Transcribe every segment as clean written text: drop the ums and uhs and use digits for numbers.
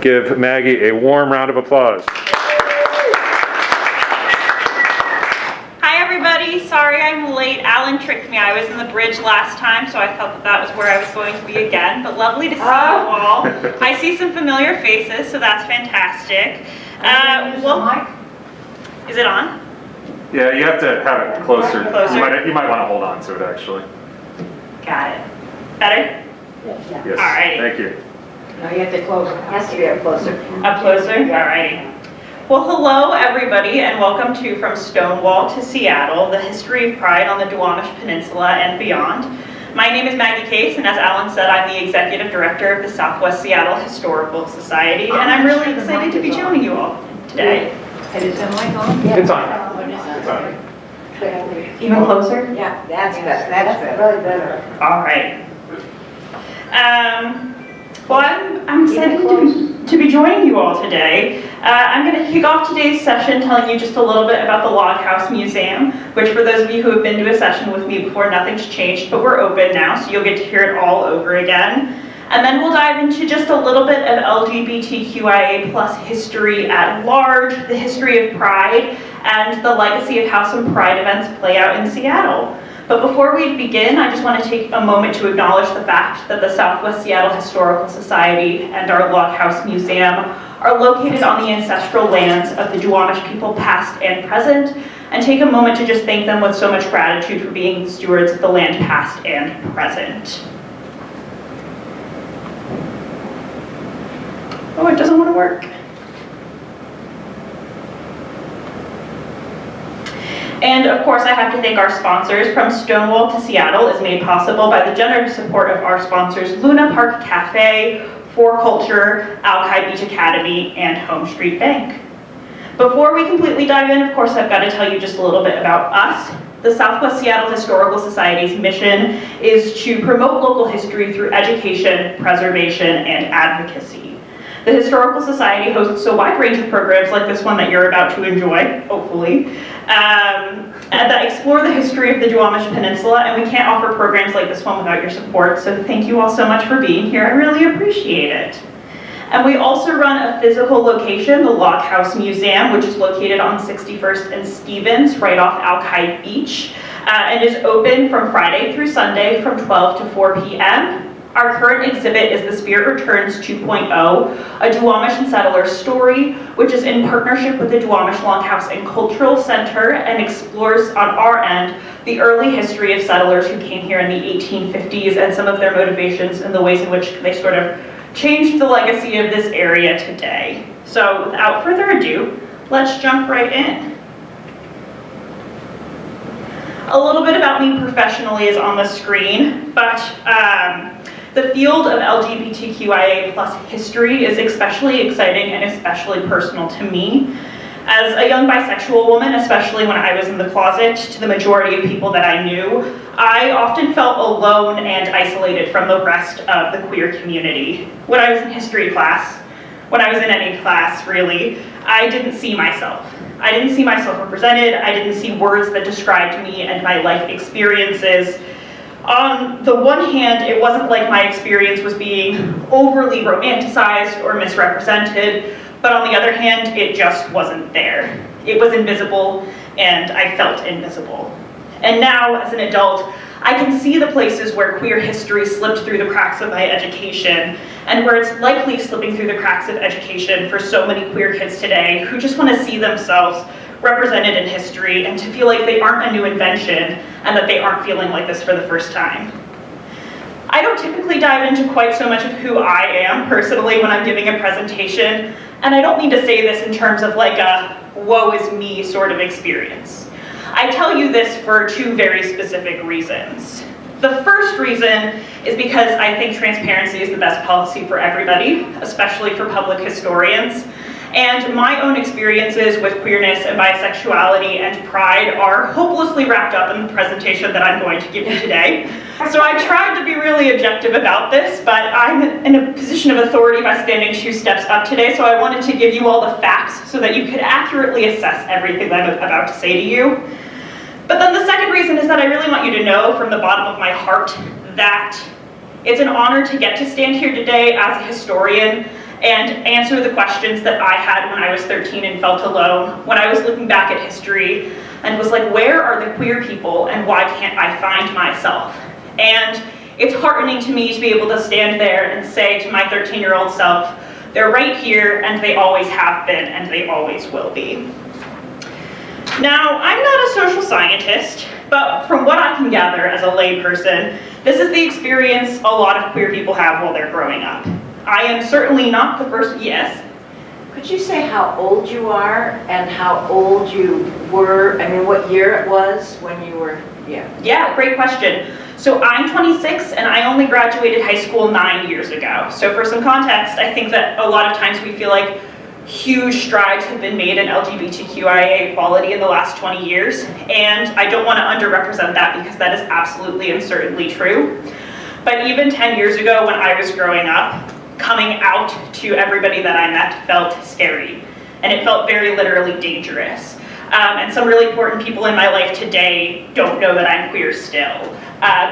Give Maggie a warm round of applause. Hi everybody, sorry I'm late. Alan tricked me. I was in the bridge last time, so I felt that was where I was going to be again. But lovely to see you all. I see some familiar faces, so that's fantastic. Is it on? Yeah, you have to have it closer. Closer? You might want to hold on to it, actually. Got it. Better? Yes. Alrighty. Thank you. No, you have to close it. It has to be up closer. Up closer? Alrighty. Well, hello everybody, and welcome to From Stonewall to Seattle, the history of pride on the Duwamish Peninsula and beyond. My name is Maggie Case, and as Alan said, I'm the Executive Director of the Southwest Seattle Historical Society, and I'm really excited to be joining you all today. Is the mic on? It's on. It's on. Even closer? Yeah, that's better. That's really better. Alright. Well, I'm excited to be joining you all today. I'm going to kick off today's session telling you just a little bit about the Log House Museum, which for those of you who have been to a session with me before, nothing's changed, but we're open now, so you'll get to hear it all over again. And then we'll dive into just a little bit of LGBTQIA+ history at large, the history of Pride, and the legacy of how some Pride events play out in Seattle. But before we begin, I just want to take a moment to acknowledge the fact that the Southwest Seattle Historical Society and our Log House Museum are located on the ancestral lands of the Duwamish people past and present, and take a moment to just thank them with so much gratitude for being the stewards of the land past and present. Oh, it doesn't want to work. And of course, I have to thank our sponsors. From Stonewall to Seattle is made possible by the generous support of our sponsors, Luna Park Cafe, For Culture, Alki Beach Academy, and Home Street Bank. Before we completely dive in, of course, I've got to tell you just a little bit about us. The Southwest Seattle Historical Society's mission is to promote local history through education, preservation, and advocacy. The Historical Society hosts a wide range of programs like this one that you're about to enjoy, hopefully, and that explore the history of the Duwamish Peninsula, and we can't offer programs like this one without your support, so thank you all so much for being here. I really appreciate it. And we also run a physical location, the Log House Museum, which is located on 61st and Stevens, right off Alki Beach, and is open from Friday through Sunday from 12 to 4 p.m. Our current exhibit is The Spirit Returns 2.0, a Duwamish and settler story, which is in partnership with the Duwamish Longhouse and Cultural Center and explores on our end the early history of settlers who came here in the 1850s and some of their motivations and the ways in which they sort of changed the legacy of this area today. So without further ado, let's jump right in. A little bit about me professionally is on the screen, but the field of LGBTQIA+ history is especially exciting and especially personal to me. As a young bisexual woman, especially when I was in the closet to the majority of people that I knew, I often felt alone and isolated from the rest of the queer community. When I was in history class, when I was in any class really, I didn't see myself. I didn't see myself represented. I didn't see words that described me and my life experiences. On the one hand, it wasn't like my experience was being overly romanticized or misrepresented, but on the other hand, it just wasn't there. It was invisible, and I felt invisible. And now, as an adult, I can see the places where queer history slipped through the cracks of my education, and where it's likely slipping through the cracks of education for so many queer kids today who just want to see themselves represented in history and to feel like they aren't a new invention and that they aren't feeling like this for the first time. I don't typically dive into quite so much of who I am personally when I'm giving a presentation, and I don't mean to say this in terms of like a woe is me sort of experience. I tell you this for two very specific reasons. The first reason is because I think transparency is the best policy for everybody, especially for public historians. And my own experiences with queerness and bisexuality and pride are hopelessly wrapped up in the presentation that I'm going to give you today. So I tried to be really objective about this, but I'm in a position of authority by standing 2 steps up today, so I wanted to give you all the facts so that you could accurately assess everything that I'm about to say to you. But then the second reason is that I really want you to know from the bottom of my heart that it's an honor to get to stand here today as a historian and answer the questions that I had when I was 13 and felt alone, when I was looking back at history and was like, where are the queer people and why can't I find myself? And it's heartening to me to be able to stand there and say to my 13-year-old self, they're right here and they always have been and they always will be. Now, I'm not a social scientist, but from what I can gather as a layperson, this is the experience a lot of queer people have while they're growing up. I am certainly not the first, yes? Could you say how old you are and how old you were? I mean, what year it was when you were, Yeah, great question. So I'm 26 and I only graduated high school 9 years ago. So for some context, I think that a lot of times we feel like huge strides have been made in LGBTQIA equality in the last 20 years, and I don't want to underrepresent that because that is absolutely and certainly true. But even 10 years ago when I was growing up, coming out to everybody that I met felt scary, and it felt very literally dangerous. And some really important people in my life today don't know that I'm queer still,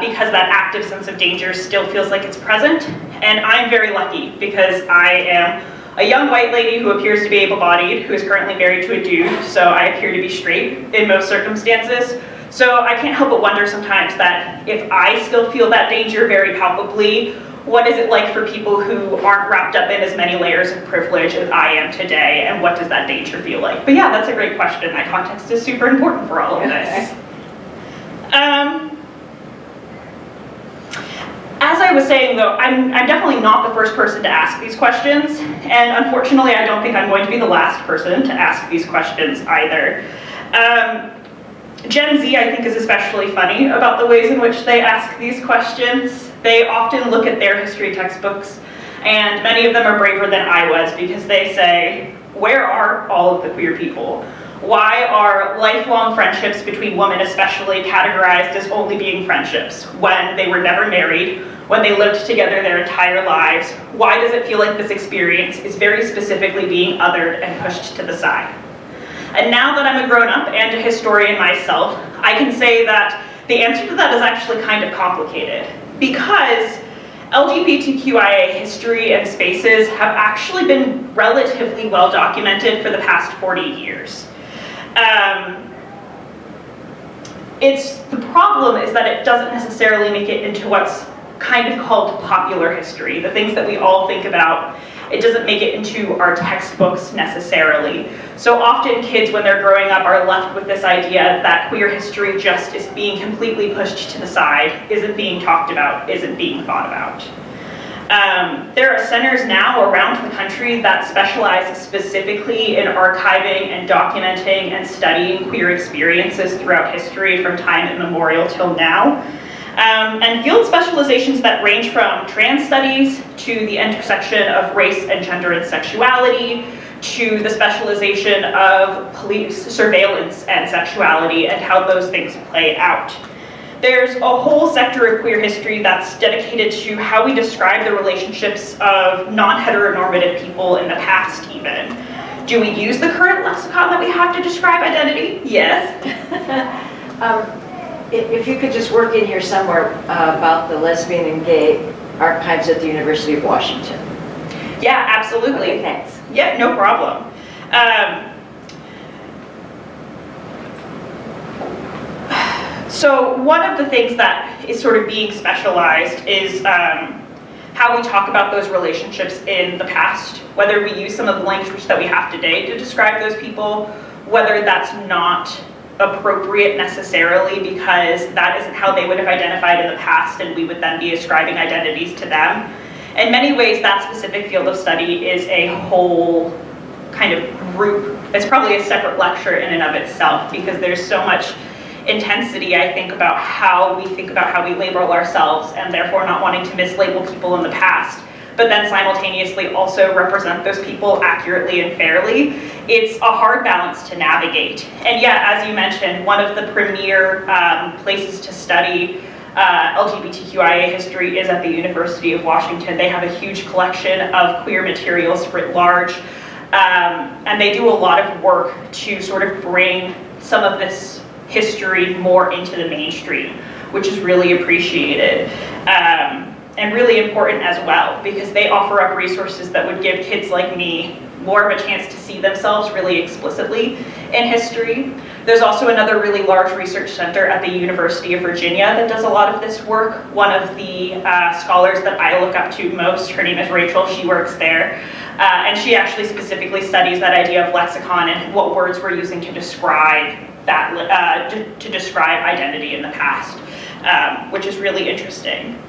because that active sense of danger still feels like it's present. And I'm very lucky because I am a young white lady who appears to be able-bodied, who is currently married to a dude, so I appear to be straight in most circumstances. So I can't help but wonder sometimes that if I still feel that danger very palpably, what is it like for people who aren't wrapped up in as many layers of privilege as I am today, and what does that danger feel like? But yeah, that's a great question. That context is super important for all of this. As I was saying though, I'm definitely not the first person to ask these questions, and unfortunately I don't think I'm going to be the last person to ask these questions either. Gen Z, I think, is especially funny about the ways in which they ask these questions. They often look at their history textbooks, and many of them are braver than I was because they say, where are all of the queer people? Why are lifelong friendships between women especially categorized as only being friendships when they were never married, when they lived together their entire lives? Why does it feel like this experience is very specifically being othered and pushed to the side? And now that I'm a grown-up and a historian myself, I can say that the answer to that is actually kind of complicated, because LGBTQIA history and spaces have actually been relatively well documented for the past 40 years. The problem is that it doesn't necessarily make it into what's kind of called popular history, the things that we all think about. It doesn't make it into our textbooks necessarily. So often kids, when they're growing up, are left with this idea that queer history just is being completely pushed to the side, isn't being talked about, isn't being thought about. There are centers now around the country that specialize specifically in archiving and documenting and studying queer experiences throughout history from time immemorial till now. And field specializations that range from trans studies to the intersection of race and gender and sexuality, to the specialization of police surveillance and sexuality and how those things play out. There's a whole sector of queer history that's dedicated to how we describe the relationships of non-heteronormative people in the past even. Do we use the current lexicon that we have to describe identity? Yes. If you could just work in here somewhere about the lesbian and gay archives at the University of Washington. Yeah, absolutely. Okay, thanks. Yeah, no problem. So one of the things that is sort of being specialized is how we talk about those relationships in the past, whether we use some of the language that we have today to describe those people, whether that's not appropriate necessarily because that isn't how they would have identified in the past and we would then be ascribing identities to them. In many ways, that specific field of study is a whole kind of group. It's probably a separate lecture in and of itself because there's so much intensity, I think, about how we label ourselves and therefore not wanting to mislabel people in the past, but then simultaneously also represent those people accurately and fairly. It's a hard balance to navigate. And yeah, as you mentioned, one of the premier places to study LGBTQIA history is at the University of Washington. They have a huge collection of queer materials writ large, and they do a lot of work to sort of bring some of this history more into the mainstream, which is really appreciated. and really important as well, because they offer up resources that would give kids like me more of a chance to see themselves really explicitly in history. There's also another really large research center at the University of Virginia that does a lot of this work. One of the scholars that I look up to most, her name is Rachel, she works there. And she actually specifically studies that idea of lexicon and what words we're using to describe that, to describe identity in the past, which is really interesting.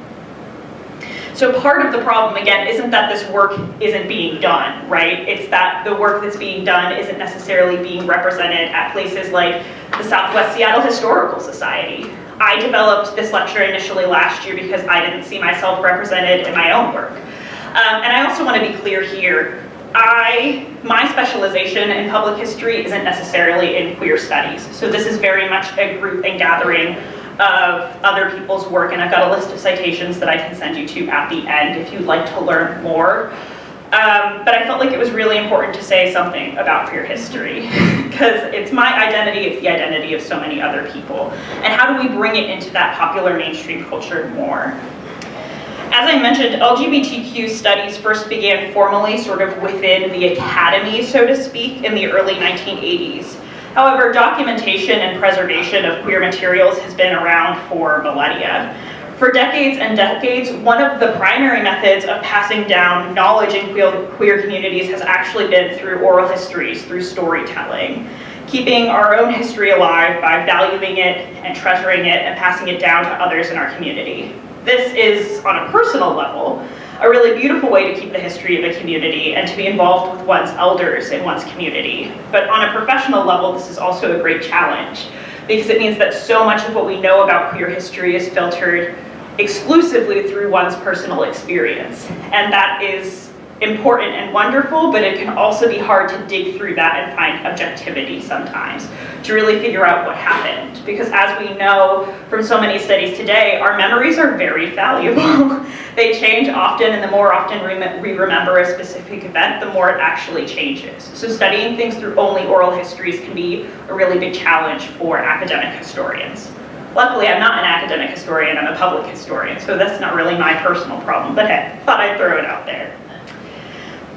So part of the problem, again, isn't that this work isn't being done, right? It's that the work that's being done isn't necessarily being represented at places like the Southwest Seattle Historical Society. I developed this lecture initially last year because I didn't see myself represented in my own work. And I also want to be clear here, my specialization in public history isn't necessarily in queer studies. So this is very much a group and gathering of other people's work, and I've got a list of citations that I can send you to at the end if you'd like to learn more. But I felt like it was really important to say something about queer history, because it's my identity, it's the identity of so many other people. And how do we bring it into that popular mainstream culture more? As I mentioned, LGBTQ studies first began formally sort of within the academy, so to speak, in the early 1980s. However, documentation and preservation of queer materials has been around for millennia. For decades and decades, one of the primary methods of passing down knowledge in queer communities has actually been through oral histories, through storytelling. Keeping our own history alive by valuing it and treasuring it and passing it down to others in our community. This is, on a personal level, a really beautiful way to keep the history of a community and to be involved with one's elders in one's community. But on a professional level, this is also a great challenge, because it means that so much of what we know about queer history is filtered exclusively through one's personal experience. And that is important and wonderful, but it can also be hard to dig through that and find objectivity sometimes, to really figure out what happened. Because as we know from so many studies today, our memories are very valuable. They change often, and the more often we remember a specific event, the more it actually changes. So studying things through only oral histories can be a really big challenge for academic historians. Luckily, I'm not an academic historian, I'm a public historian, so that's not really my personal problem, but hey, thought I'd throw it out there.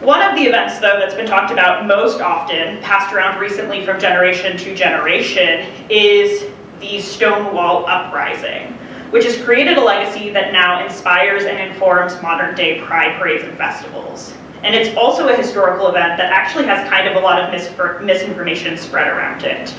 One of the events, though, that's been talked about most often, passed around recently from generation to generation, is the Stonewall Uprising, which has created a legacy that now inspires and informs modern-day pride parades and festivals. And it's also a historical event that actually has kind of a lot of misinformation spread around it.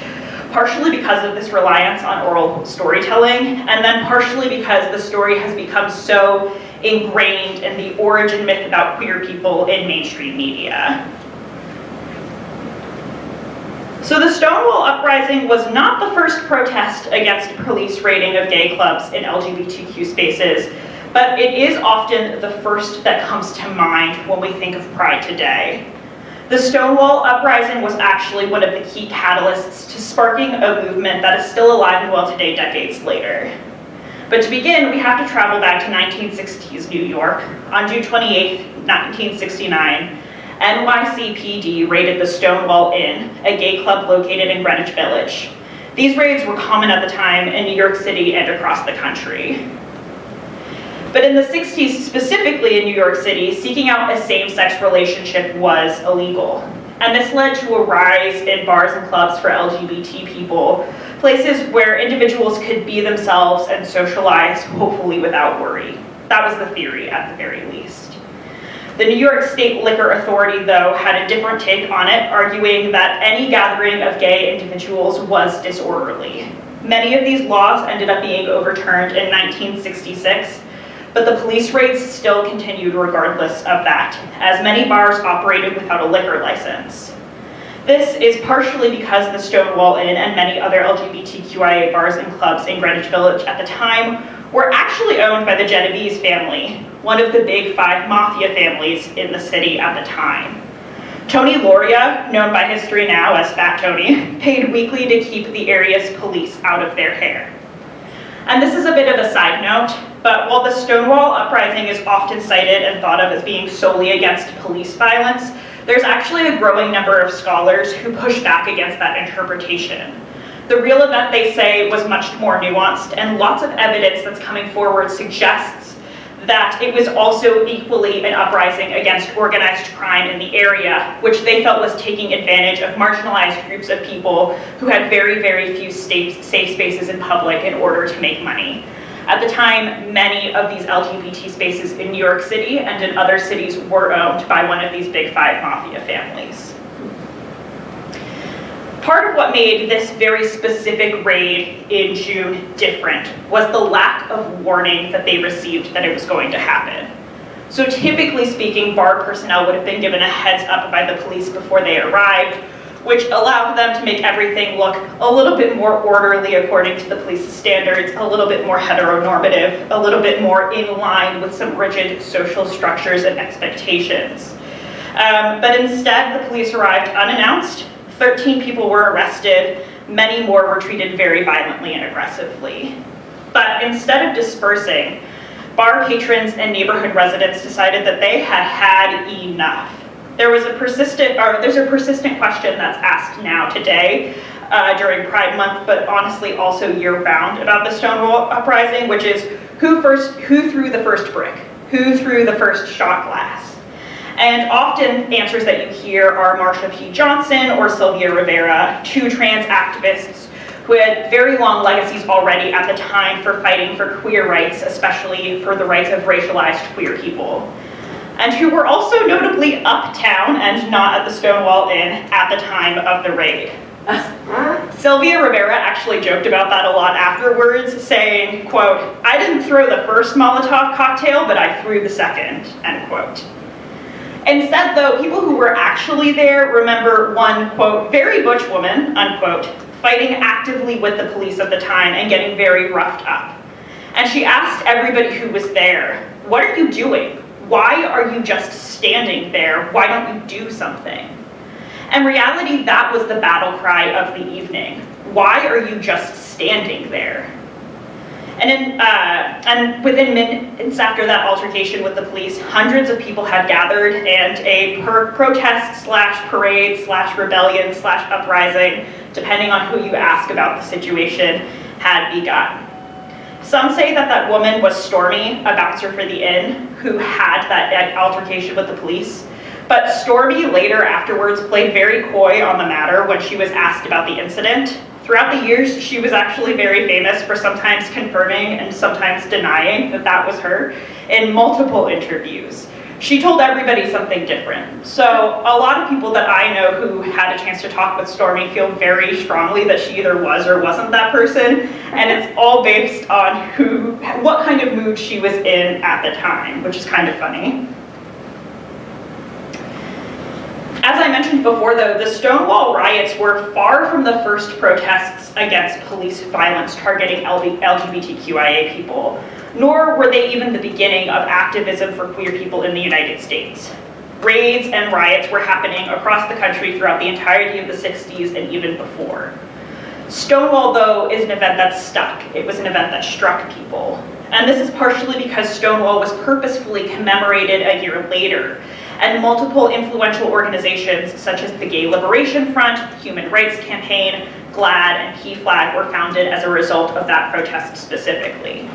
Partially because of this reliance on oral storytelling, and then partially because the story has become so ingrained in the origin myth about queer people in mainstream media. So the Stonewall Uprising was not the first protest against police raiding of gay clubs in LGBTQ spaces, but it is often the first that comes to mind when we think of Pride today. The Stonewall Uprising was actually one of the key catalysts to sparking a movement that is still alive and well today, decades later. But to begin, we have to travel back to 1960s New York. On June 28, 1969, NYCPD raided the Stonewall Inn, a gay club located in Greenwich Village. These raids were common at the time in New York City and across the country. But in the 60s, specifically in New York City, seeking out a same-sex relationship was illegal. And this led to a rise in bars and clubs for LGBT people, places where individuals could be themselves and socialize, hopefully without worry. That was the theory, at the very least. The New York State Liquor Authority, though, had a different take on it, arguing that any gathering of gay individuals was disorderly. Many of these laws ended up being overturned in 1966, but the police raids still continued regardless of that, as many bars operated without a liquor license. This is partially because the Stonewall Inn and many other LGBTQIA bars and clubs in Greenwich Village at the time were actually owned by the Genovese family, one of the big 5 mafia families in the city at the time. Tony Lauria, known by history now as Fat Tony, paid weekly to keep the area's police out of their hair. And this is a bit of a side note, but while the Stonewall Uprising is often cited and thought of as being solely against police violence, there's actually a growing number of scholars who push back against that interpretation. The real event, they say, was much more nuanced, and lots of evidence that's coming forward suggests that it was also equally an uprising against organized crime in the area, which they felt was taking advantage of marginalized groups of people who had very, very few safe spaces in public in order to make money. At the time, many of these LGBT spaces in New York City and in other cities were owned by one of these big five mafia families. Part of what made this very specific raid in June different was the lack of warning that they received that it was going to happen. So typically speaking, bar personnel would have been given a heads up by the police before they arrived, which allowed them to make everything look a little bit more orderly according to the police's standards, a little bit more heteronormative, a little bit more in line with some rigid social structures and expectations. But instead, the police arrived unannounced. 13 people were arrested, many more were treated very violently and aggressively. But instead of dispersing, bar patrons and neighborhood residents decided that they had had enough. There's a persistent question that's asked now today during Pride Month, but honestly also year-round about the Stonewall uprising, which is who threw the first brick? Who threw the first shot glass? And often answers that you hear are Marsha P. Johnson or Sylvia Rivera, two trans activists who had very long legacies already at the time for fighting for queer rights, especially for the rights of racialized queer people, and who were also notably uptown and not at the Stonewall Inn at the time of the raid. Sylvia Rivera actually joked about that a lot afterwards, saying, quote, "I didn't throw the first Molotov cocktail, but I threw the second," end quote. Instead, though, people who were actually there remember one, quote, "very butch woman," unquote, fighting actively with the police at the time and getting very roughed up. And she asked everybody who was there, "What are you doing? Why are you just standing there? Why don't you do something?" In reality, that was the battle cry of the evening. Why are you just standing there? And within minutes after that altercation with the police, hundreds of people had gathered and a protest slash parade slash rebellion slash uprising, depending on who you ask about the situation, had begun. Some say that that woman was Stormy, a bouncer for the inn, who had that altercation with the police. But Stormy later afterwards played very coy on the matter when she was asked about the incident. Throughout the years, she was actually very famous for sometimes confirming and sometimes denying that that was her in multiple interviews. She told everybody something different. So a lot of people that I know who had a chance to talk with Stormy feel very strongly that she either was or wasn't that person, and it's all based on what kind of mood she was in at the time, which is kind of funny. As I mentioned before, though, the Stonewall riots were far from the first protests against police violence targeting LGBTQIA people, nor were they even the beginning of activism for queer people in the United States. Raids and riots were happening across the country throughout the entirety of the 60s and even before. Stonewall, though, is an event that stuck. It was an event that struck people. And this is partially because Stonewall was purposefully commemorated a year later, and multiple influential organizations such as the Gay Liberation Front, Human Rights Campaign, GLAAD, and PFLAG were founded as a result of that protest specifically.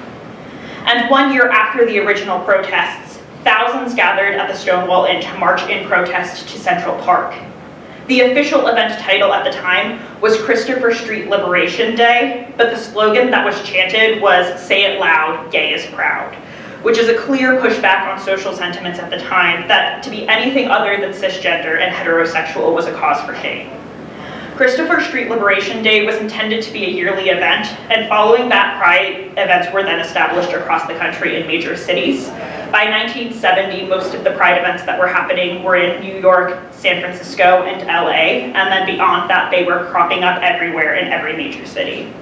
And 1 year after the original protests, thousands gathered at the Stonewall Inn to march in protest to Central Park. The official event title at the time was Christopher Street Liberation Day, but the slogan that was chanted was "Say it loud, gay is proud," which is a clear pushback on social sentiments at the time that to be anything other than cisgender and heterosexual was a cause for shame. Christopher Street Liberation Day was intended to be a yearly event, and following that, Pride events were then established across the country in major cities. By 1970, most of the Pride events that were happening were in New York, San Francisco, and LA, and then beyond that, they were cropping up everywhere in every major city.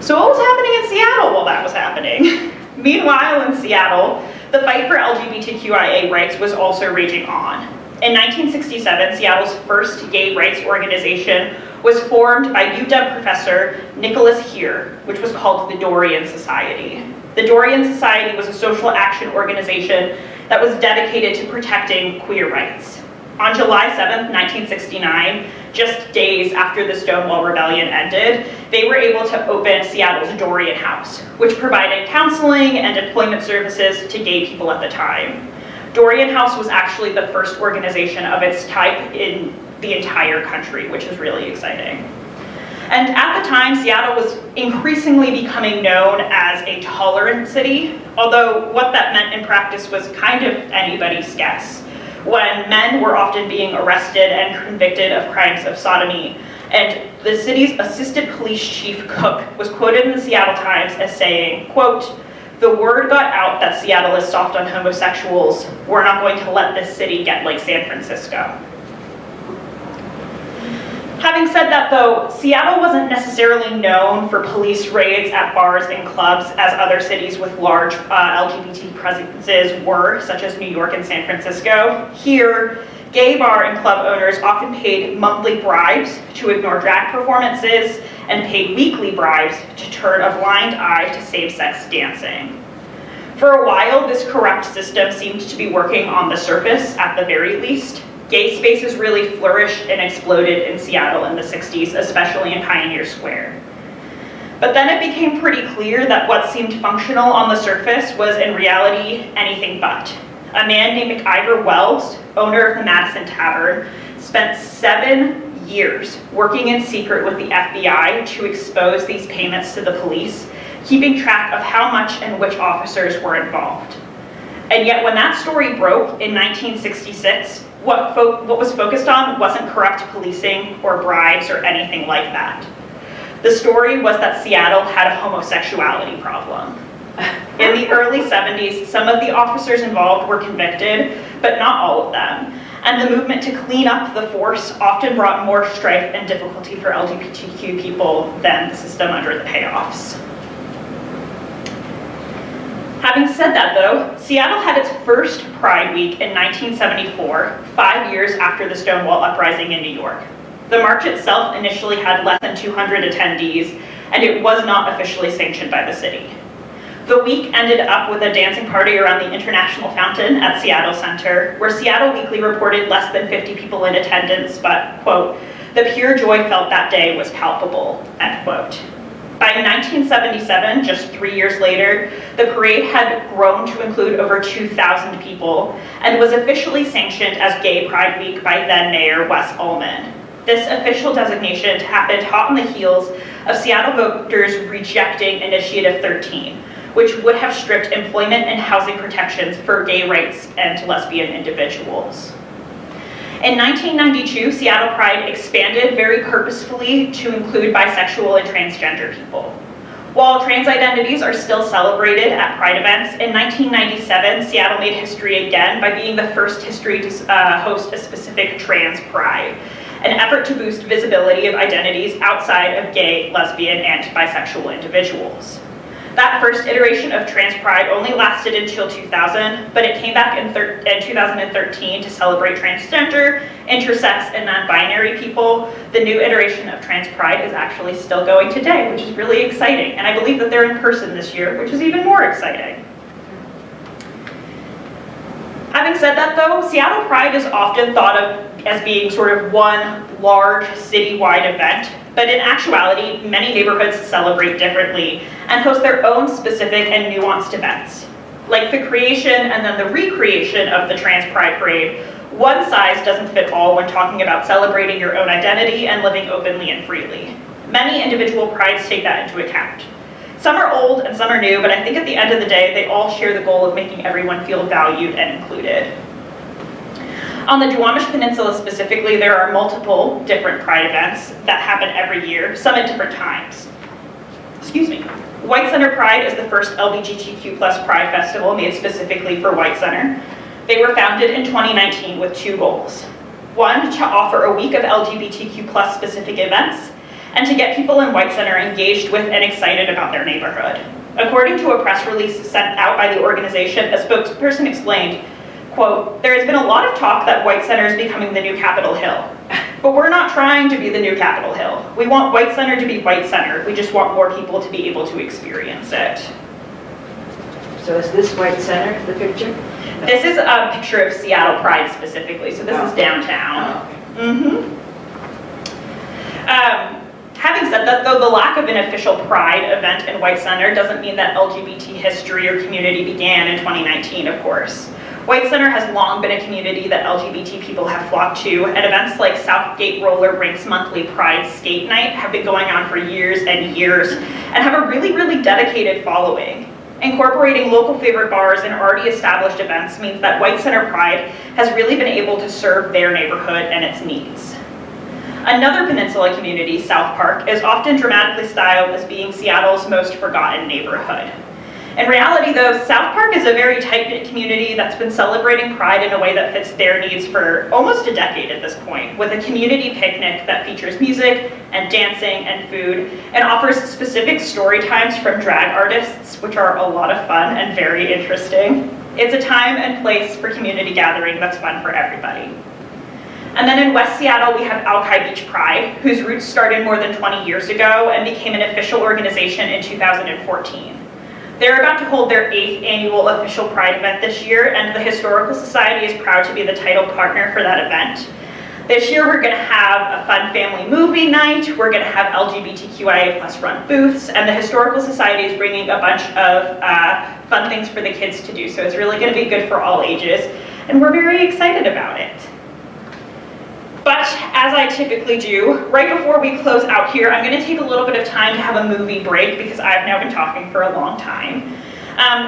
So what was happening in Seattle while that was happening? Meanwhile, in Seattle, the fight for LGBTQIA rights was also raging on. In 1967, Seattle's first gay rights organization was formed by UW professor Nicholas Heer, which was called the Dorian Society. The Dorian Society was a social action organization that was dedicated to protecting queer rights. On July 7th, 1969, just days after the Stonewall Rebellion ended, they were able to open Seattle's Dorian House, which provided counseling and employment services to gay people at the time. Dorian House was actually the first organization of its type in the entire country, which is really exciting. And at the time, Seattle was increasingly becoming known as a tolerant city, although what that meant in practice was kind of anybody's guess, when men were often being arrested and convicted of crimes of sodomy. And the city's assistant police chief Cook was quoted in the Seattle Times as saying, quote, "The word got out that Seattle is soft on homosexuals. We're not going to let this city get like San Francisco." Having said that though, Seattle wasn't necessarily known for police raids at bars and clubs as other cities with large LGBT presences were, such as New York and San Francisco. Here, gay bar and club owners often paid monthly bribes to ignore drag performances and paid weekly bribes to turn a blind eye to same-sex dancing. For a while, this corrupt system seemed to be working on the surface at the very least. Gay spaces really flourished and exploded in Seattle in the 60s, especially in Pioneer Square. But then it became pretty clear that what seemed functional on the surface was in reality anything but. A man named McIver Wells, owner of the Madison Tavern, spent 7 years working in secret with the FBI to expose these payments to the police, keeping track of how much and which officers were involved. And yet when that story broke in 1966, what was focused on wasn't corrupt policing or bribes or anything like that. The story was that Seattle had a homosexuality problem. In the early 70s, some of the officers involved were convicted, but not all of them. And the movement to clean up the force often brought more strife and difficulty for LGBTQ people than the system under the payoffs. Having said that though, Seattle had its first Pride Week in 1974, 5 years after the Stonewall uprising in New York. The march itself initially had less than 200 attendees, and it was not officially sanctioned by the city. The week ended up with a dancing party around the International Fountain at Seattle Center, where Seattle Weekly reported less than 50 people in attendance, but, quote, "the pure joy felt that day was palpable," end quote. By 1977, just 3 years later, the parade had grown to include over 2,000 people and was officially sanctioned as Gay Pride Week by then Mayor Wes Ullman. This official designation happened hot on the heels of Seattle voters rejecting Initiative 13, which would have stripped employment and housing protections for gay rights and lesbian individuals. In 1992, Seattle Pride expanded very purposefully to include bisexual and transgender people. While trans identities are still celebrated at Pride events, in 1997, Seattle made history again by being the first history to host a specific trans pride, an effort to boost visibility of identities outside of gay, lesbian, and bisexual individuals. That first iteration of Trans Pride only lasted until 2000, but it came back in 2013 to celebrate transgender, intersex, and non-binary people. The new iteration of Trans Pride is actually still going today, which is really exciting. And I believe that they're in person this year, which is even more exciting. Having said that though, Seattle Pride is often thought of as being sort of one large citywide event, but in actuality, many neighborhoods celebrate differently and host their own specific and nuanced events. Like the creation and then the recreation of the Trans Pride Parade, one size doesn't fit all when talking about celebrating your own identity and living openly and freely. Many individual prides take that into account. Some are old and some are new, but I think at the end of the day, they all share the goal of making everyone feel valued and included. On the Duwamish Peninsula specifically, there are multiple different Pride events that happen every year, some at different times. Excuse me. White Center Pride is the first LGBTQ+ Pride festival made specifically for White Center. They were founded in 2019 with 2 goals. One, to offer a week of LGBTQ+ specific events, and to get people in White Center engaged with and excited about their neighborhood. According to a press release sent out by the organization, a spokesperson explained, quote, "There has been a lot of talk that White Center is becoming the new Capitol Hill. But we're not trying to be the new Capitol Hill. We want White Center to be White Center. We just want more people to be able to experience it." So is this White Center, the picture? This is a picture of Seattle Pride specifically, so this is downtown. Oh, okay. Having said that though, the lack of an official Pride event in White Center doesn't mean that LGBT history or community began in 2019, of course. White Center has long been a community that LGBT people have flocked to, and events like Southgate Roller Rink's monthly Pride Skate Night have been going on for years and years, and have a really, really dedicated following. Incorporating local favorite bars and already established events means that White Center Pride has really been able to serve their neighborhood and its needs. Another peninsula community, South Park, is often dramatically styled as being Seattle's most forgotten neighborhood. In reality though, South Park is a very tight-knit community that's been celebrating Pride in a way that fits their needs for almost a decade at this point, with a community picnic that features music and dancing and food, and offers specific story times from drag artists, which are a lot of fun and very interesting. It's a time and place for community gathering that's fun for everybody. And then in West Seattle, we have Alki Beach Pride, whose roots started more than 20 years ago and became an official organization in 2014. They're about to hold their 8th annual official Pride event this year, and the Historical Society is proud to be the title partner for that event. This year we're gonna have a fun family movie night, we're gonna have LGBTQIA+ run booths, and the Historical Society is bringing a bunch of fun things for the kids to do, so it's really gonna be good for all ages, and we're very excited about it. But as I typically do, right before we close out here, I'm gonna take a little bit of time to have a movie break because I've now been talking for a long time.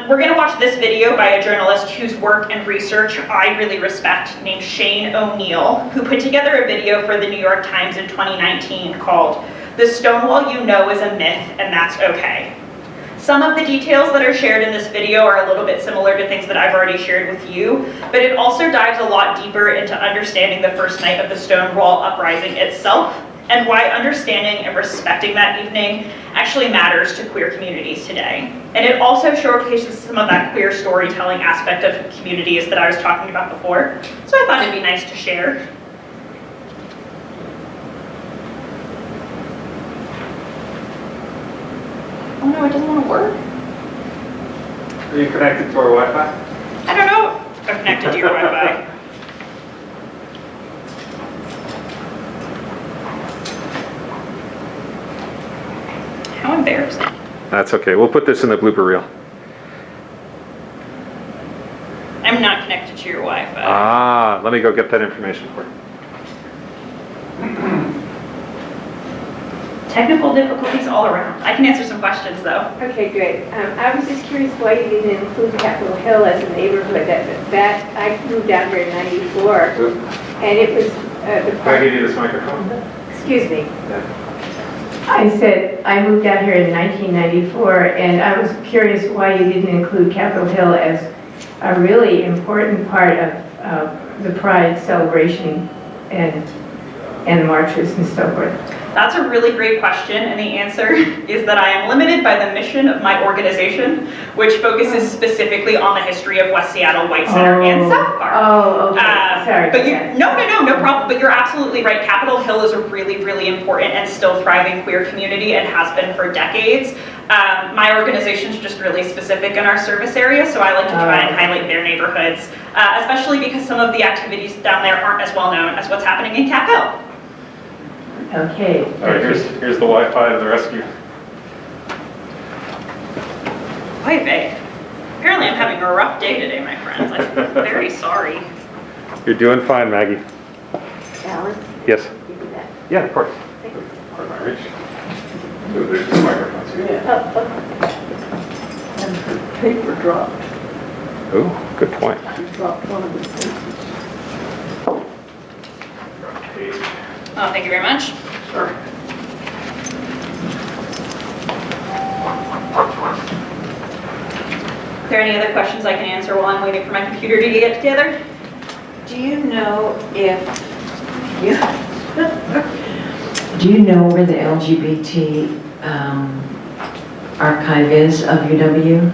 We're gonna watch this video by a journalist whose work and research I really respect, named Shane O'Neill, who put together a video for the New York Times in 2019 called "The Stonewall You Know is a Myth and That's Okay." Some of the details that are shared in this video are a little bit similar to things that I've already shared with you, but it also dives a lot deeper into understanding the first night of the Stonewall uprising itself, and why understanding and respecting that evening actually matters to queer communities today. And it also showcases some of that queer storytelling aspect of communities that I was talking about before, so I thought it'd be nice to share. Oh no, it doesn't want to work. Are you connected to our Wi-Fi? I don't know if I'm connected to your Wi-Fi. How embarrassing. That's okay. We'll put this in the blooper reel. I'm not connected to your Wi-Fi. Ah, let me go get that information for you. Technical difficulties all around. I can answer some questions though. Okay, great. I was just curious why you didn't include Capitol Hill as a neighborhood. That I moved down here in '94, and it was the Can I give you this microphone? Excuse me. Yeah. I said I moved down here in 1994, and I was curious why you didn't include Capitol Hill as a really important part of the Pride celebration and marches and so forth. That's a really great question, and the answer is that I am limited by the mission of my organization, which focuses specifically on the history of West Seattle, White Center, and South Park. Oh, okay. Sorry. But no problem. But you're absolutely right. Capitol Hill is a really, really important and still thriving queer community, and has been for decades. My organization's just really specific in our service area, so I like to try and highlight their neighborhoods, especially because some of the activities down there aren't as well known as what's happening in Cap Hill. Okay. All right, here's the Wi-Fi to the rescue. Quite vague. Apparently I'm having a rough day today, my friends. I'm very sorry. You're doing fine, Maggie. Alan, Yes. you do that. Yeah, of course. Thank you. Part of my reach. So there's two microphones here. And her paper dropped. Oh, good point. She dropped one of the papers. Oh, thank you very much. Sorry. Are there any other questions I can answer while I'm waiting for my computer to get together? Do you know if, Do you know where the LGBT archive is of UW?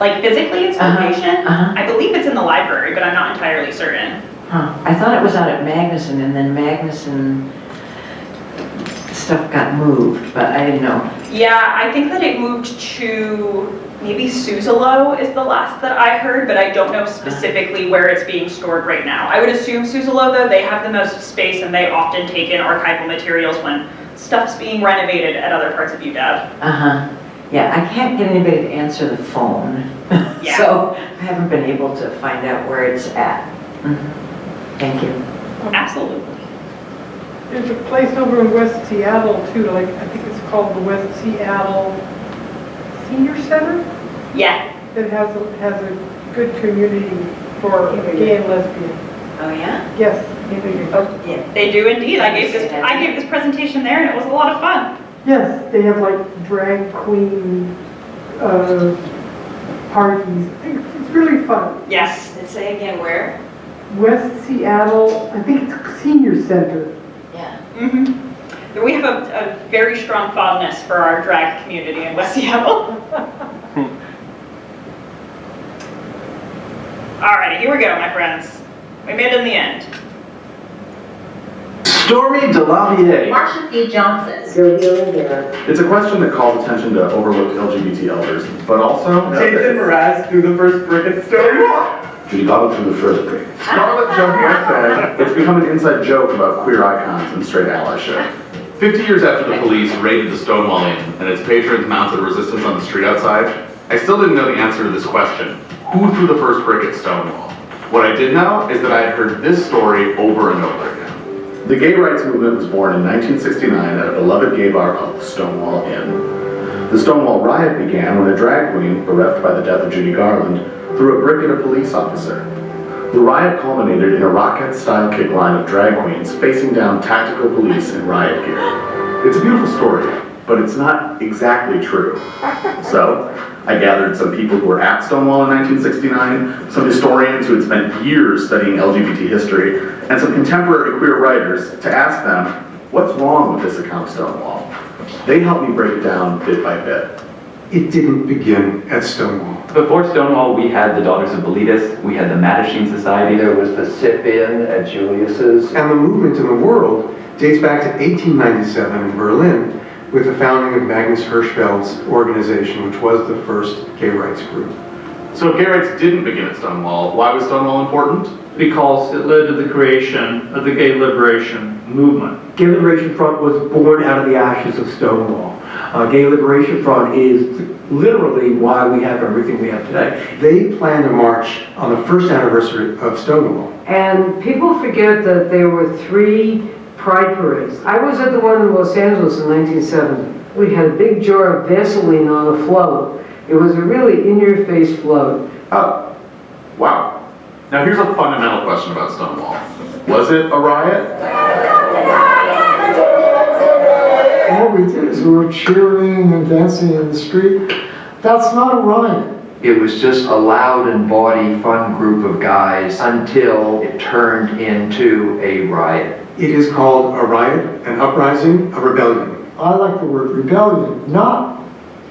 Like physically its Uh-huh, location? uh-huh. I believe it's in the library, but I'm not entirely certain. Huh. I thought it was out at Magnuson, and then Magnuson stuff got moved, but I didn't know. Yeah, I think that it moved to maybe Suzzalo is the last that I heard, but I don't know specifically where it's being stored right now. I would assume Suzzalo, though, they have the most space and they often take in archival materials when stuff's being renovated at other parts of UW. Uh-huh. Yeah, I can't get anybody to answer the phone. Yeah. So I haven't been able to find out where it's at. Mhm. Thank you. Absolutely. There's a place over in West Seattle too, like, I think it's called the West Seattle Senior Center, Yeah. that has a good community for gay and lesbian. Oh, yeah? Yes. Oh, yeah. They do indeed. I gave this presentation there and it was a lot of fun. Yes, they have like drag queen parties. It's really fun. Yes. And say again, where? West Seattle, I think it's Senior Center. Yeah. Mm-hmm. We have a very strong fondness for our drag community in West Seattle. Alrighty, here we go, my friends. We made it in the end. Stormy DeLavier. Marsha P. Johnson. It's a question that calls attention to overlooked LGBT elders, but also Jason Mraz threw the first brick at Stonewall. Judy Garland through the first brick. Scarlett Johansson. It's become an inside joke about queer icons and straight allyship. 50 years after the police raided the Stonewall Inn and its patrons mounted resistance on the street outside, I still didn't know the answer to this question. Who threw the first brick at Stonewall? What I did know is that I had heard this story over and over again. The gay rights movement was born in 1969 at a beloved gay bar called the Stonewall Inn. The Stonewall riot began when a drag queen, bereft by the death of Judy Garland, threw a brick at a police officer. The riot culminated in a Rockette-style kick line of drag queens facing down tactical police in riot gear. It's a beautiful story, but it's not exactly true. So, I gathered some people who were at Stonewall in 1969, some historians who had spent years studying LGBT history, and some contemporary queer writers to ask them, what's wrong with this account of Stonewall? They helped me break it down bit by bit. It didn't begin at Stonewall. Before Stonewall, we had the Daughters of Bilitis, we had the Mattachine Society. There was the sip-in at Julius's. And the movement in the world dates back to 1897 in Berlin with the founding of Magnus Hirschfeld's organization, which was the first gay rights group. So if gay rights didn't begin at Stonewall, why was Stonewall important? Because it led to the creation of the gay liberation movement. Gay Liberation Front was born out of the ashes of Stonewall. Gay Liberation Front is literally why we have everything we have today. They planned a march on the first anniversary of Stonewall. And people forget that there were 3 pride parades. I was at the one in Los Angeles in 1970. We had a big jar of Vaseline on a float. It was a really in-your-face float. Oh, wow. Now here's a fundamental question about Stonewall. Was it a riot? All we did is we were cheering and dancing in the street. That's not a riot. It was just a loud and bawdy, fun group of guys until it turned into a riot. It is called a riot, an uprising, a rebellion. I like the word rebellion, not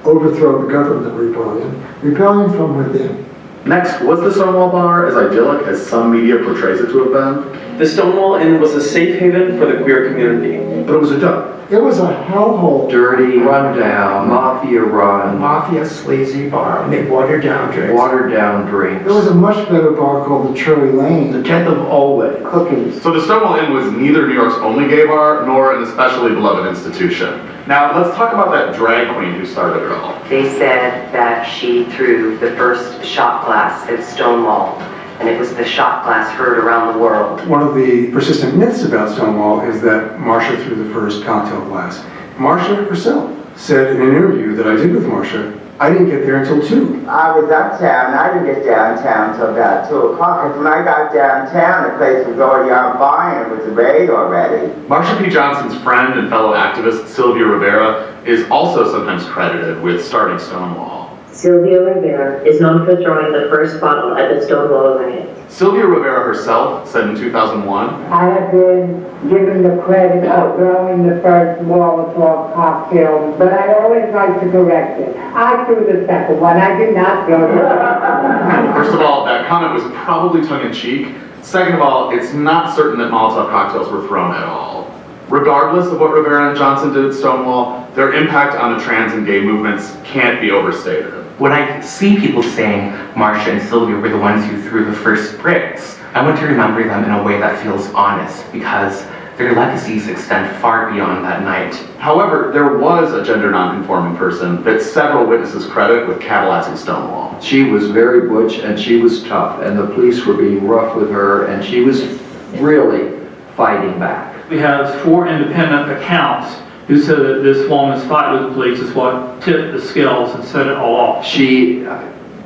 overthrow the government rebellion. Rebellion from within. Next, was the Stonewall Bar as idyllic as some media portrays it to have been? The Stonewall Inn was a safe haven for the queer community. But it was a joke. It was a hellhole. Dirty, rundown, mafia run, Mafia sleazy bar, and they watered down drinks. watered down drinks. There was a much better bar called the Cherry Lane. The 10th of Always. Cookies. So the Stonewall Inn was neither New York's only gay bar, nor an especially beloved institution. Now, let's talk about that drag queen who started it all. They said that she threw the first shot glass at Stonewall, and it was the shot glass heard around the world. One of the persistent myths about Stonewall is that Marsha threw the first cocktail glass. Marsha herself said in an interview that I did with Marsha, I didn't get there until 2. I was uptown, I didn't get downtown until about 2 o'clock, because when I got downtown, the place was already on fire, and it was a raid already. Marsha P. Johnson's friend and fellow activist Sylvia Rivera is also sometimes credited with starting Stonewall. Sylvia Rivera is known for throwing the first bottle at the Stonewall riot. Sylvia Rivera herself said in 2001, I have been given the credit of throwing the first Molotov cocktail, but I always like to correct it. I threw the second one. I did not throw the First of all, that comment was probably tongue-in-cheek. Second of all, it's not certain that Molotov cocktails were thrown at all. Regardless of what Rivera and Johnson did at Stonewall, their impact on the trans and gay movements can't be overstated. When I see people saying Marsha and Sylvia were the ones who threw the first bricks, I want to remember them in a way that feels honest, because Their legacies extend far beyond that night. However, there was a gender nonconforming person that several witnesses credit with catalyzing Stonewall. She was very butch and she was tough, and the police were being rough with her, and she was really fighting back. We have 4 independent accounts who said that this woman's fight with the police is what tipped the scales and set it all off. She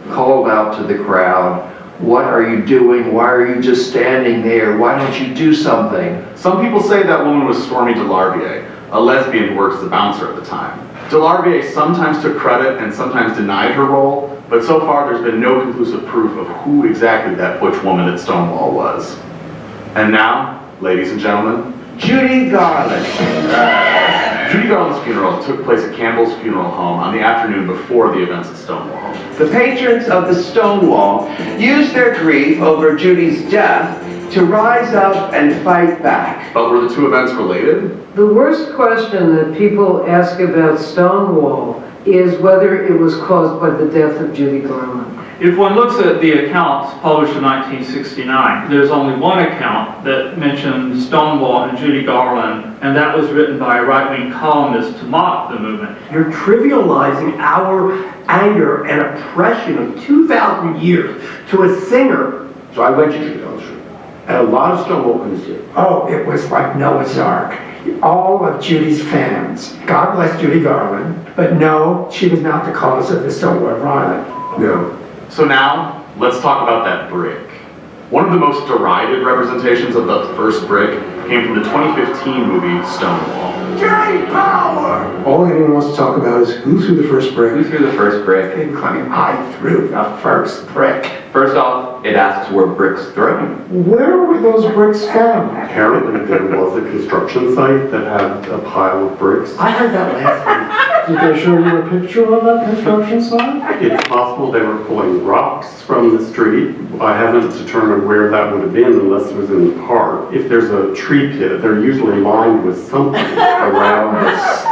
called out to the crowd, "What are you doing? Why are you just standing there? Why don't you do something?" Some people say that woman was Stormy DeLarvier, a lesbian who worked as a bouncer at the time. DeLarvier sometimes took credit and sometimes denied her role, but so far there's been no conclusive proof of who exactly that butch woman at Stonewall was. And now, ladies and gentlemen, Judy Garland. Judy Garland's funeral took place at Campbell's Funeral Home on the afternoon before the events at Stonewall. The patrons of the Stonewall used their grief over Judy's death to rise up and fight back. But were the two events related? The worst question that people ask about Stonewall is whether it was caused by the death of Judy Garland. If one looks at the accounts published in 1969, there's only one account that mentions Stonewall and Judy Garland, and that was written by a right-wing columnist to mock the movement. You're trivializing our anger and oppression of 2,000 years to a singer. So I went to Judy Garland Street, and a lot of Stonewall was here. Oh, it was like Noah's Ark. All of Judy's fans. God bless Judy Garland. But no, she was not the cause of the Stonewall riot. No. So now, let's talk about that brick. One of the most derided representations of the first brick came from the 2015 movie Stonewall. Giant power! All anyone wants to talk about is who threw the first brick. Who threw the first brick? They claim I threw the first brick. First off, it asks were bricks thrown. Where were those bricks found? Apparently there was a construction site that had a pile of bricks. I heard that last Did they show you a picture of that construction site? It's possible they were pulling rocks from the street. I haven't determined where that would have been unless it was in the park. If there's a tree pit, they're usually lined with something. Around this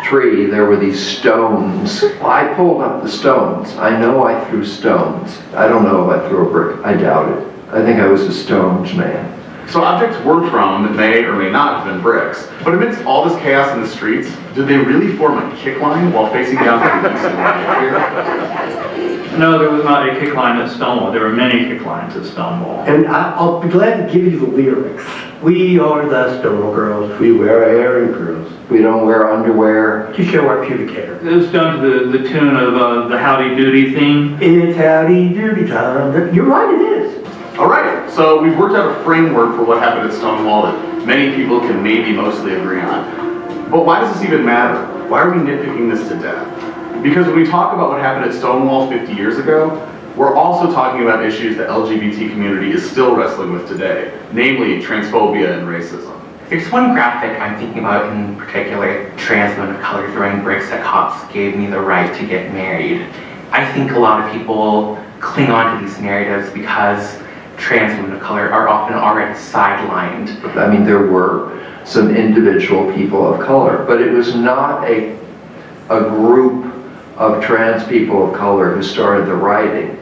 tree, there were these stones. I pulled up the stones. I know I threw stones. I don't know if I threw a brick. I doubt it. I think I was a stones man. So objects were thrown that may or may not have been bricks. But amidst all this chaos in the streets, did they really form a kick line while facing down to the east and west here? No, there was not a kick line at Stonewall. There were many kick lines at Stonewall. And I'll be glad to give you the lyrics. We are the Stonewall girls. We wear our hair in curls. We don't wear underwear to show our pubic hair. It was done to the tune of the Howdy Doody theme. It's howdy doody time. You're right, it is. All right, so we've worked out a framework for what happened at Stonewall that many people can maybe mostly agree on. But why does this even matter? Why are we nitpicking this to death? Because when we talk about what happened at Stonewall 50 years ago, we're also talking about issues the LGBT community is still wrestling with today, namely transphobia and racism. There's one graphic I'm thinking about in particular, trans women of color throwing bricks at cops gave me the right to get married. I think a lot of people cling on to these narratives because trans women of color are often already sidelined. I mean, there were some individual people of color, but it was not a group of trans people of color who started the rioting.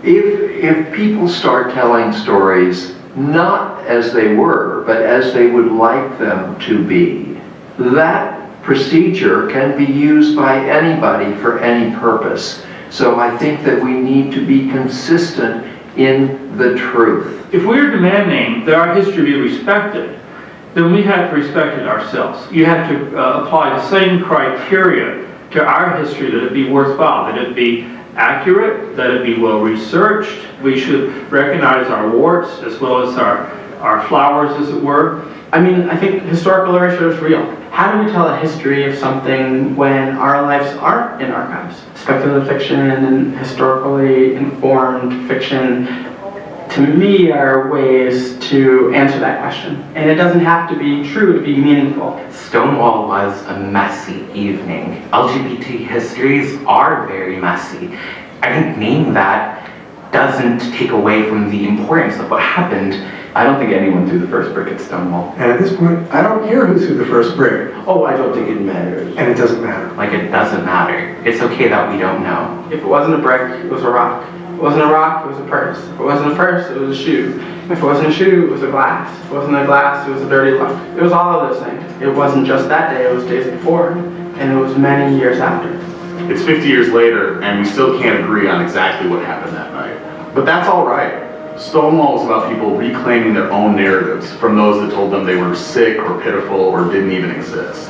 If people start telling stories not as they were, but as they would like them to be, that procedure can be used by anybody for any purpose. So I think that we need to be consistent in the truth. If we're demanding that our history be respected, then we have to respect it ourselves. You have to apply the same criteria to our history, that it be worthwhile, that it be accurate, that it be well researched. We should recognize our warts as well as our flowers, as it were. I mean, I think historical literature is real. How do we tell a history of something when our lives aren't in archives? Speculative fiction and historically informed fiction, to me, are ways to answer that question. And it doesn't have to be true to be meaningful. Stonewall was a messy evening. LGBT histories are very messy. I think naming that doesn't take away from the importance of what happened. I don't think anyone threw the first brick at Stonewall. And at this point, I don't care who threw the first brick. Oh, I don't think it matters. And it doesn't matter. Like, it doesn't matter. It's okay that we don't know. If it wasn't a brick, it was a rock. it wasn't a rock, it was a purse. If it wasn't a purse, it was a shoe. If it wasn't a shoe, it was a glass. If it wasn't a glass, it was a dirty look. It was all of those things. It wasn't just that day, it was days before, and it was many years after. It's 50 years later, and we still can't agree on exactly what happened that night. But that's all right. Stonewall was about people reclaiming their own narratives from those that told them they were sick or pitiful or didn't even exist.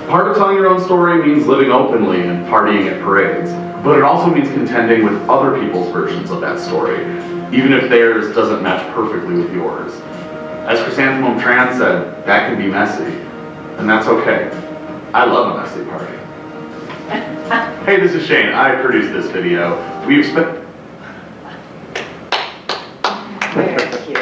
Part of telling your own story means living openly and partying at parades, but it also means contending with other people's versions of that story, even if theirs doesn't match perfectly with yours. As Chrysanthemum Tran said, that can be messy, and that's okay. I love a messy party. Hey, this is Shane. I produced this video. We expect... Very cute.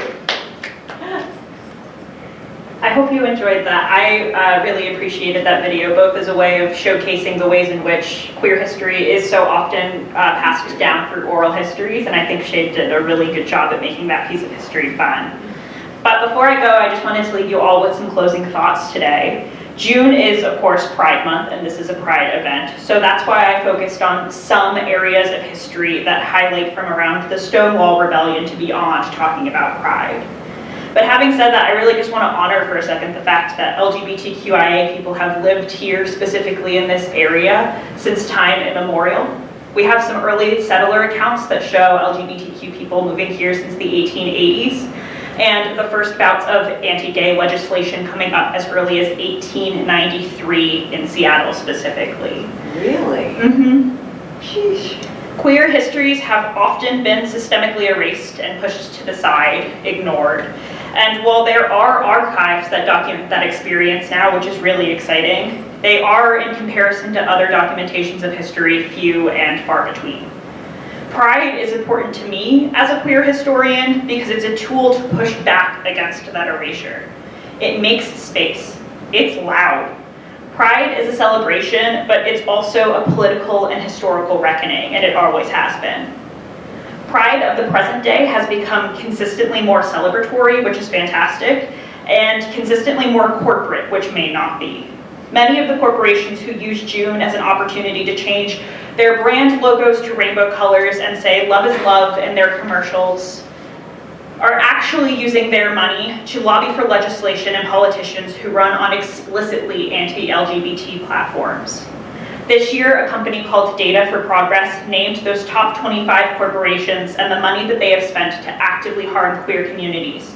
I hope you enjoyed that. I really appreciated that video, both as a way of showcasing the ways in which queer history is so often passed down through oral histories, and I think Shay did a really good job at making that piece of history fun. But before I go, I just wanted to leave you all with some closing thoughts today. June is, of course, Pride Month, and this is a Pride event, so that's why I focused on some areas of history that highlight from around the Stonewall Rebellion to beyond talking about Pride. But having said that, I really just want to honor for a second the fact that LGBTQIA people have lived here, specifically in this area, since time immemorial. We have some early settler accounts that show LGBTQ people moving here since the 1880s, and the first bouts of anti-gay legislation coming up as early as 1893 in Seattle specifically. Really? Mm-hmm. Sheesh. Queer histories have often been systemically erased and pushed to the side, ignored. And while there are archives that document that experience now, which is really exciting, they are, in comparison to other documentations of history, few and far between. Pride is important to me as a queer historian because it's a tool to push back against that erasure. It makes space. It's loud. Pride is a celebration, but it's also a political and historical reckoning, and it always has been. Pride of the present day has become consistently more celebratory, which is fantastic, and consistently more corporate, which may not be. Many of the corporations who use June as an opportunity to change their brand logos to rainbow colors and say love is love in their commercials are actually using their money to lobby for legislation and politicians who run on explicitly anti-LGBT platforms. This year, a company called Data for Progress named those top 25 corporations and the money that they have spent to actively harm queer communities.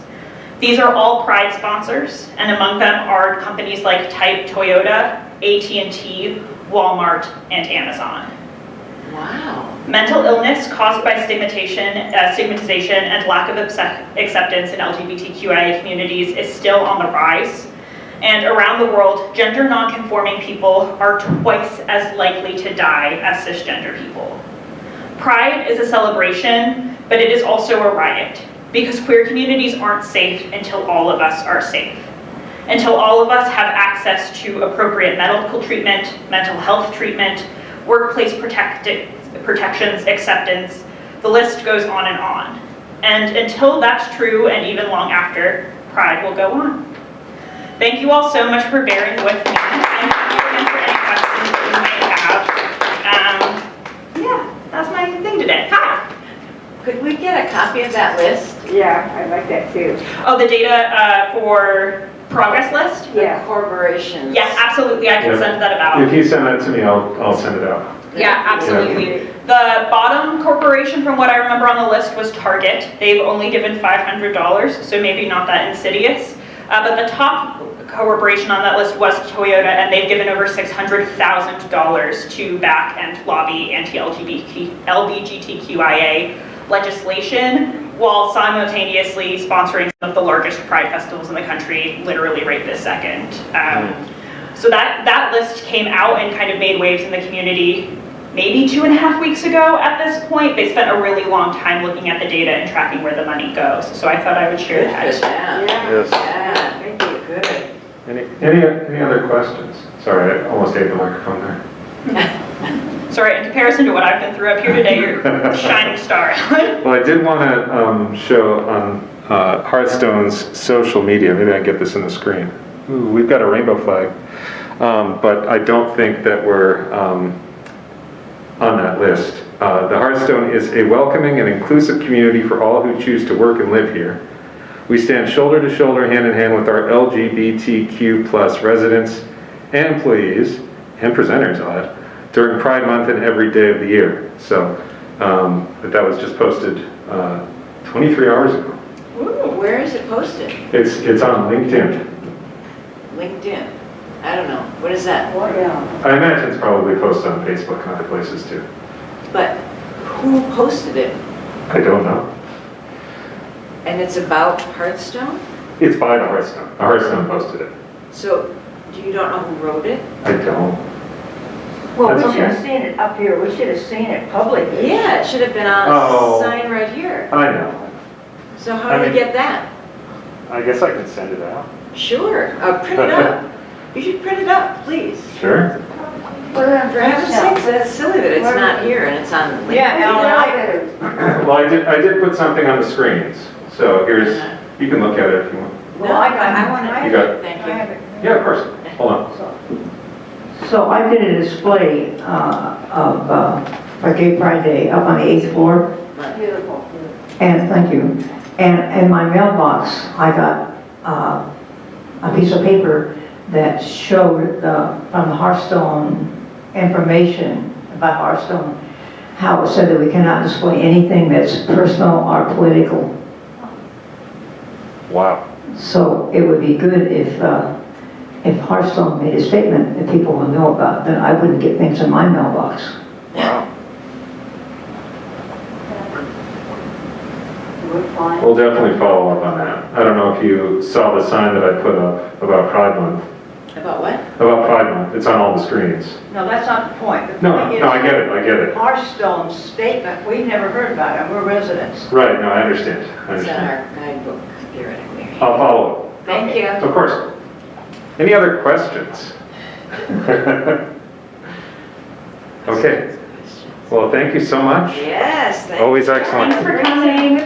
These are all Pride sponsors, and among them are companies like Type, Toyota, AT&T, Walmart, and Amazon. Wow. Mental illness caused by stigmatization and lack of acceptance in LGBTQIA communities is still on the rise. And around the world, gender nonconforming people are twice as likely to die as cisgender people. Pride is a celebration, but it is also a riot, because queer communities aren't safe until all of us are safe. Until all of us have access to appropriate medical treatment, mental health treatment, workplace protections, acceptance, the list goes on and on. And until that's true, and even long after, Pride will go on. Thank you all so much for bearing with me, and thank you again for any questions that you may have. Yeah, that's my thing today. Hi. Could we get a copy of that list? Yeah, I like that too. Oh, the data for progress list? Yeah. Corporations. Yes, absolutely, I can Yeah. send that about. If you send that to me, I'll send it out. Yeah, absolutely. The bottom corporation, from what I remember on the list, was Target. They've only given $500, so maybe not that insidious. But the top corporation on that list was Toyota, and they've given over $600,000 to back and lobby anti-LGBTQIA legislation, while simultaneously sponsoring some of the largest Pride festivals in the country, literally right this second. So that list came out and kind of made waves in the community maybe 2.5 weeks ago at this point. They spent a really long time looking at the data and tracking where the money goes. So I thought I would share that. Yes. Yeah, thank you, good. Any other questions? Sorry, I almost ate the microphone there. Sorry, in comparison to what I've been through up here today, you're a shining star. Well, I did want to show on Hearthstone's social media, maybe I can get this in the screen. Ooh, we've got a rainbow flag, but I don't think that we're on that list. The Hearthstone is a welcoming and inclusive community for all who choose to work and live here. We stand shoulder to shoulder, hand in hand with our LGBTQ+ residents and employees and presenters on it during Pride Month and every day of the year. So but that was just posted 23 hours ago. Where is it posted? It's on LinkedIn. LinkedIn. I don't know. What is that? I imagine it's probably posted on Facebook and other places too. But who posted it? I don't know. And it's about Hearthstone? It's by the Hearthstone. The Hearthstone posted it. So, you don't know who wrote it? I don't. Well, That's we should okay. have seen it up here. We should have seen it publicly. Yeah, it should have been on Oh. a sign right here. I know. So how I do you mean- get that? I guess I can send it out. Sure, print it up. You should print it up, please. Sure. For heaven's sakes, that's silly that it's not here and it's on LinkedIn. Well, I did put something on the screens. So here's, you can look at it if you want. No, I want You got it? Thank you. Yeah, of course. Hold on. So I did a display of for Gay Pride Day up on the 8th floor. Beautiful. And thank you. And in my mailbox, I got a piece of paper that showed from the Hearthstone information about Hearthstone, how it said that we cannot display anything that's personal or political. Wow. So it would be good if Hearthstone made a statement that people would know about, then I wouldn't get things in my mailbox. Wow. We'll definitely follow up on that. I don't know if you saw the sign that I put up about Pride Month. About what? About Pride Month. It's on all the screens. No, that's not the point. The No, point is no, I get it. Hearthstone's statement, we've never heard about it, and we're residents. Right, no, I understand. I It's in understand. our guidebook, theoretically. I'll follow Thank you. up. Of course. Any other questions? Okay. Well, thank you so much. Yes, thank Always you. excellent. Thanks for coming.